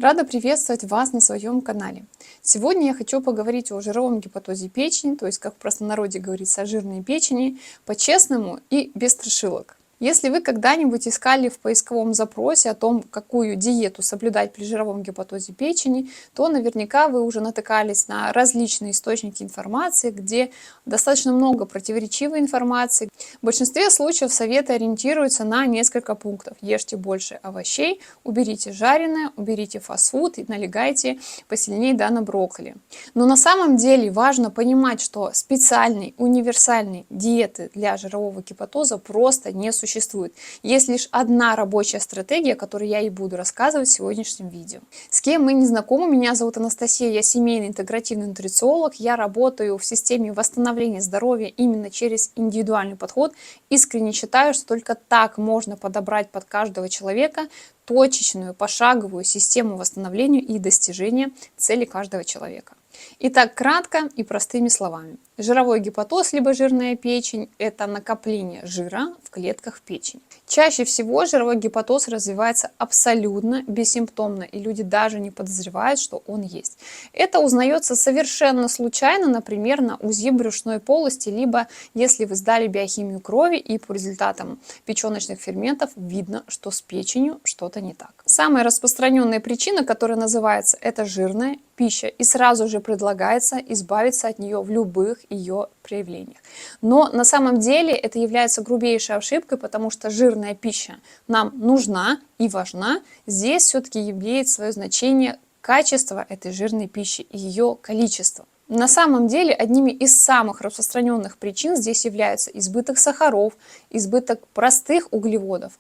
Рада приветствовать вас на своем канале. Сегодня я хочу поговорить о жировом гепатозе печени, то есть, как в простонародье говорится, о жирной печени, по-честному и без страшилок. Если вы когда-нибудь искали в поисковом запросе о том, какую диету соблюдать при жировом гепатозе печени, то наверняка вы уже натыкались на различные источники информации, где достаточно много противоречивой информации. В большинстве случаев советы ориентируются на несколько пунктов. Ешьте больше овощей, уберите жареное, уберите фастфуд и налегайте посильнее на брокколи. Но на самом деле важно понимать, что специальной, универсальной диеты для жирового гепатоза просто не существует. Есть лишь одна рабочая стратегия, о которой я и буду рассказывать в сегодняшнем видео. С кем мы не знакомы, меня зовут Анастасия, я семейный интегративный нутрициолог, я работаю в системе восстановления здоровья именно через индивидуальный подход. Искренне считаю, что только так можно подобрать под каждого человека точечную, пошаговую систему восстановления и достижения цели каждого человека. Итак, кратко и простыми словами. Жировой гепатоз, либо жирная печень, это накопление жира в клетках печени. Чаще всего жировой гепатоз развивается абсолютно бессимптомно, и люди даже не подозревают, что он есть. Это узнается совершенно случайно, например, на УЗИ брюшной полости, либо если вы сдали биохимию крови, и по результатам печеночных ферментов видно, что с печенью что-то не так. Самая распространенная причина, которая называется, это жирная пища, и сразу же предлагается избавиться от нее в любых ее проявлениях. Но на самом деле это является грубейшей ошибкой, потому что жирная пища нам нужна и важна. Здесь все-таки имеет свое значение качество этой жирной пищи и ее количество. На самом деле, одними из самых распространенных причин здесь являются избыток сахаров, избыток простых углеводов,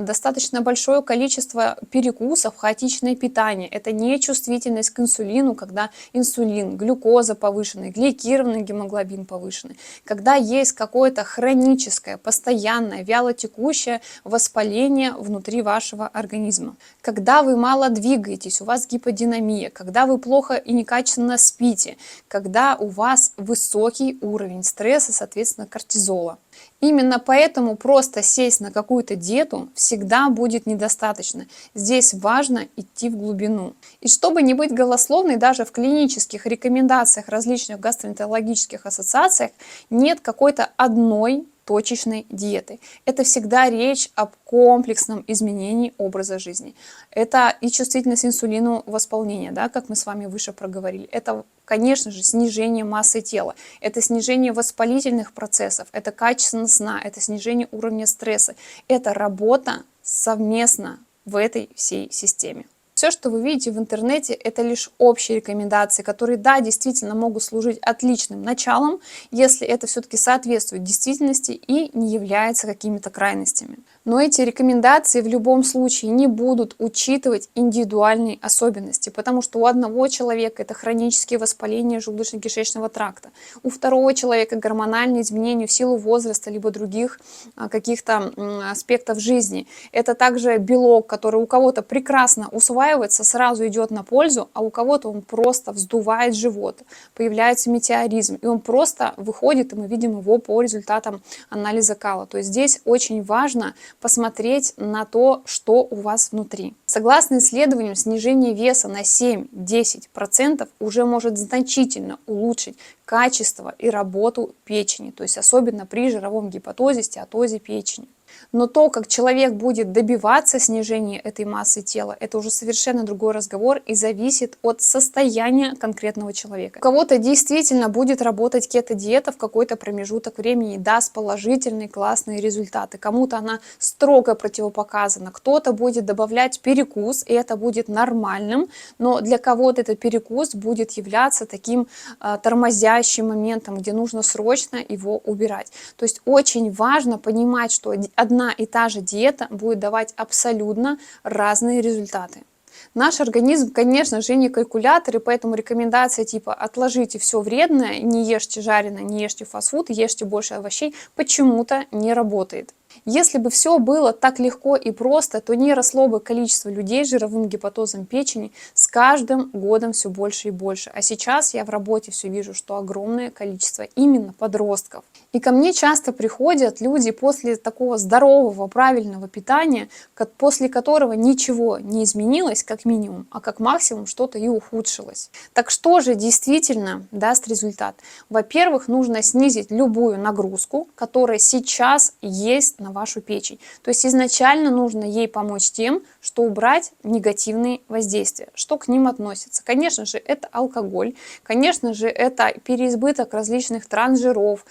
достаточно большое количество перекусов, хаотичное питание. Это нечувствительность к инсулину, когда инсулин, глюкоза повышенный, гликированный гемоглобин повышенный, когда есть какое-то хроническое, постоянное, вялотекущее воспаление внутри вашего организма, когда вы мало двигаетесь, у вас гиподинамия, когда вы плохо и некачественно спите, когда у вас высокий уровень стресса, соответственно, кортизола. Именно поэтому просто сесть на какую-то диету всегда будет недостаточно. Здесь важно идти в глубину. И чтобы не быть голословной, даже в клинических рекомендациях различных гастроэнтерологических ассоциациях нет какой-то одной точечной диеты. Это всегда речь об комплексном изменении образа жизни. Это и чувствительность к инсулину восполнения, как мы с вами выше проговорили. Это, конечно же, снижение массы тела. Это снижение воспалительных процессов. Это качество сна. Это снижение уровня стресса. Это работа совместно в этой всей системе. Все, что вы видите в интернете, это лишь общие рекомендации, которые, да, действительно могут служить отличным началом, если это все-таки соответствует действительности и не является какими-то крайностями. Но эти рекомендации в любом случае не будут учитывать индивидуальные особенности, потому что у одного человека это хронические воспаления желудочно-кишечного тракта, у второго человека гормональные изменения в силу возраста, либо других каких-то аспектов жизни. Это также белок, который у кого-то прекрасно усваивается, сразу идет на пользу, а у кого-то он просто вздувает живот, появляется метеоризм, и он просто выходит, и мы видим его по результатам анализа кала. То есть здесь очень важно посмотреть на то, что у вас внутри. Согласно исследованиям, снижение веса на 7-10% уже может значительно улучшить качество и работу печени, то есть особенно при жировом гепатозе, стеатозе печени. Но то, как человек будет добиваться снижения этой массы тела, это уже совершенно другой разговор и зависит от состояния конкретного человека. У кого-то действительно будет работать кето-диета в какой-то промежуток времени и даст положительные классные результаты. Кому-то она строго противопоказана, кто-то будет добавлять перекус, и это будет нормальным, но для кого-то этот перекус будет являться таким тормозящим моментом, где нужно срочно его убирать. То есть очень важно понимать, что одна и та же диета будет давать абсолютно разные результаты. Наш организм, конечно же, не калькулятор, и поэтому рекомендация типа «отложите все вредное, не ешьте жареное, не ешьте фастфуд, ешьте больше овощей» почему-то не работает. Если бы все было так легко и просто, то не росло бы количество людей с жировым гепатозом печени с каждым годом все больше и больше. А сейчас я в работе все вижу, что огромное количество именно подростков. И ко мне часто приходят люди после такого здорового, правильного питания, после которого ничего не изменилось, как минимум, а как максимум что-то и ухудшилось. Так что же действительно даст результат? Во-первых, нужно снизить любую нагрузку, которая сейчас есть на вашу печень. То есть изначально нужно ей помочь тем, что убрать негативные воздействия. Что к ним относится? Конечно же, это алкоголь, конечно же, это переизбыток различных трансжиров.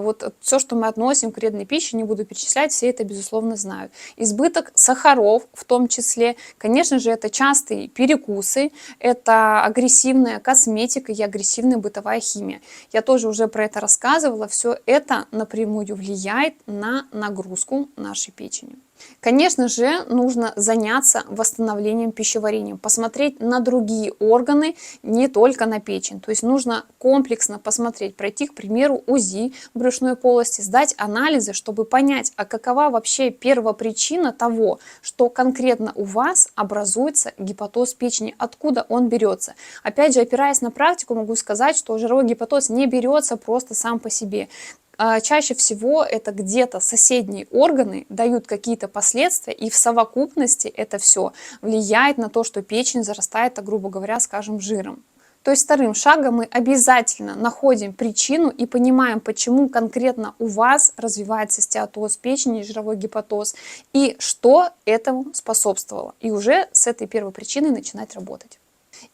Вот все, что мы относим к вредной пище, не буду перечислять, все это, безусловно, знают. Избыток сахаров в том числе. Конечно же, это частые перекусы, это агрессивная косметика и агрессивная бытовая химия. Я тоже уже про это рассказывала. Все это напрямую влияет на нагрузку нашей печени. Конечно же, нужно заняться восстановлением пищеварения, посмотреть на другие органы, не только на печень. То есть нужно комплексно посмотреть, пройти, к примеру, УЗИ брюшной полости, сдать анализы, чтобы понять, а какова вообще первопричина того, что конкретно у вас образуется гепатоз печени, откуда он берется. Опять же, опираясь на практику, могу сказать, что жировой гепатоз не берется просто сам по себе. Чаще всего это где-то соседние органы дают какие-то последствия, и в совокупности это все влияет на то, что печень зарастает, грубо говоря, скажем, жиром. То есть вторым шагом мы обязательно находим причину и понимаем, почему конкретно у вас развивается стеатоз печени, жировой гепатоз, и что этому способствовало. И уже с этой первой причиной начинать работать.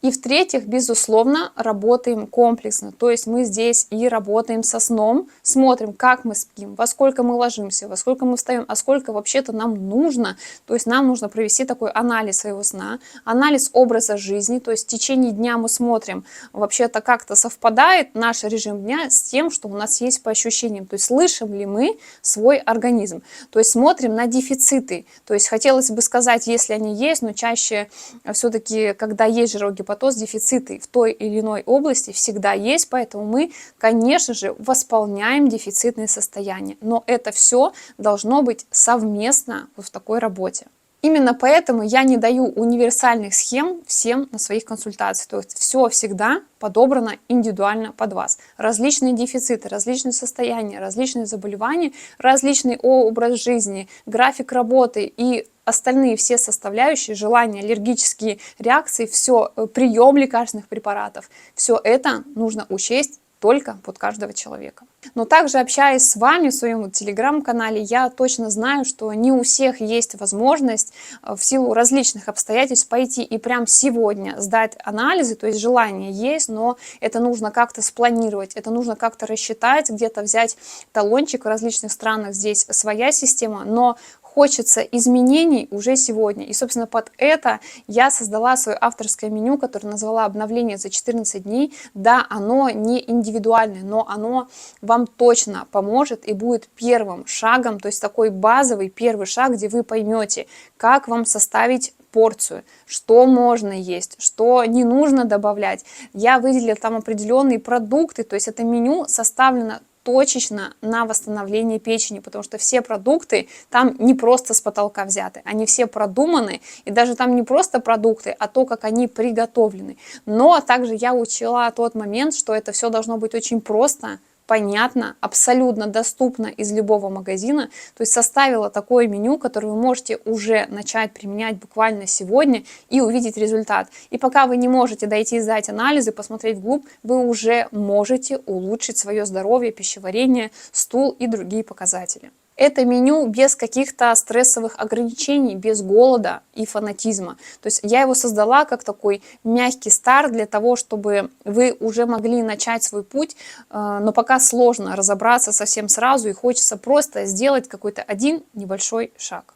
И в-третьих, безусловно, работаем комплексно. То есть мы здесь и работаем со сном, смотрим, как мы спим, во сколько мы ложимся, во сколько мы встаем, а сколько вообще-то нам нужно. То есть нам нужно провести такой анализ своего сна, анализ образа жизни. То есть в течение дня мы смотрим, вообще-то как-то совпадает наш режим дня с тем, что у нас есть по ощущениям. То есть слышим ли мы свой организм. То есть смотрим на дефициты. То есть хотелось бы сказать, если они есть, но чаще все-таки, когда есть жировой гепатоз, дефициты в той или иной области всегда есть, поэтому мы, конечно же, восполняем дефицитные состояния. Но это все должно быть совместно в такой работе. Именно поэтому я не даю универсальных схем всем на своих консультациях. То есть все всегда подобрано индивидуально под вас. Различные дефициты, различные состояния, различные заболевания, различный образ жизни, график работы и остальные все составляющие, желания, аллергические реакции, все, прием лекарственных препаратов, все это нужно учесть только под каждого человека. Но также, общаясь с вами в своем телеграм-канале, я точно знаю, что не у всех есть возможность в силу различных обстоятельств пойти и прям сегодня сдать анализы, то есть желание есть, но это нужно как-то спланировать, это нужно как-то рассчитать, где-то взять талончик. В различных странах здесь своя система, но хочется изменений уже сегодня. И, собственно, под это я создала свое авторское меню, которое назвала «Обновление за 14 дней». Да, оно не индивидуальное, но оно вам точно поможет и будет первым шагом, то есть такой базовый первый шаг, где вы поймете, как вам составить порцию, что можно есть, что не нужно добавлять. Я выделила там определенные продукты, то есть это меню составлено точечно на восстановление печени, потому что все продукты там не просто с потолка взяты, они все продуманы, и даже там не просто продукты, а то, как они приготовлены. Но также я учила тот момент, что это все должно быть очень просто, понятно, абсолютно доступно из любого магазина. То есть составила такое меню, которое вы можете уже начать применять буквально сегодня и увидеть результат. И пока вы не можете дойти и сдать анализы, посмотреть вглубь, вы уже можете улучшить свое здоровье, пищеварение, стул и другие показатели. Это меню без каких-то стрессовых ограничений, без голода и фанатизма. То есть я его создала как такой мягкий старт для того, чтобы вы уже могли начать свой путь, но пока сложно разобраться совсем сразу и хочется просто сделать какой-то один небольшой шаг.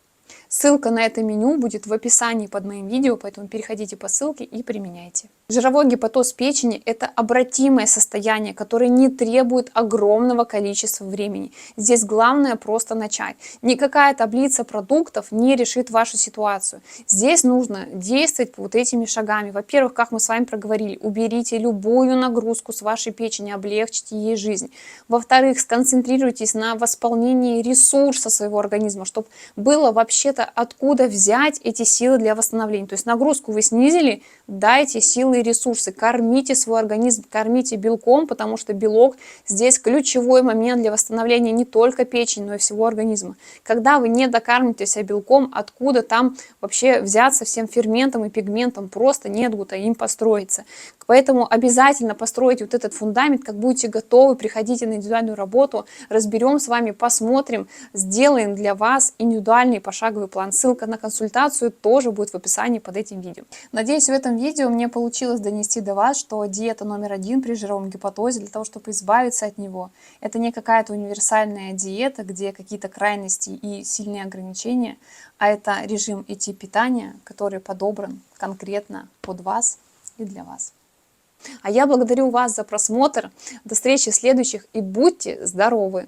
Ссылка на это меню будет в описании под моим видео, поэтому переходите по ссылке и применяйте. Жировой гепатоз печени – это обратимое состояние, которое не требует огромного количества времени. Здесь главное просто начать. Никакая таблица продуктов не решит вашу ситуацию. Здесь нужно действовать по вот этими шагами. Во-первых, как мы с вами проговорили, уберите любую нагрузку с вашей печени, облегчите ей жизнь. Во-вторых, сконцентрируйтесь на восполнении ресурса своего организма, чтобы было вообще-то откуда взять эти силы для восстановления. То есть нагрузку вы снизили, дайте силы и ресурсы, кормите свой организм, кормите белком, потому что белок здесь ключевой момент для восстановления не только печени, но и всего организма. Когда вы не докармливаете себя белком, откуда там вообще взяться всем ферментам и пигментам? Просто неоткуда им построиться. Поэтому обязательно постройте вот этот фундамент, как будете готовы, приходите на индивидуальную работу, разберем с вами, посмотрим, сделаем для вас индивидуальный пошаговый план. Ссылка на консультацию тоже будет в описании под этим видео. Надеюсь, в этом видео мне получилось донести до вас, что диета номер 1 при жировом гепатозе, для того, чтобы избавиться от него, это не какая-то универсальная диета, где какие-то крайности и сильные ограничения, а это режим и тип питания, который подобран конкретно под вас и для вас. А я благодарю вас за просмотр. До встречи в следующих и будьте здоровы!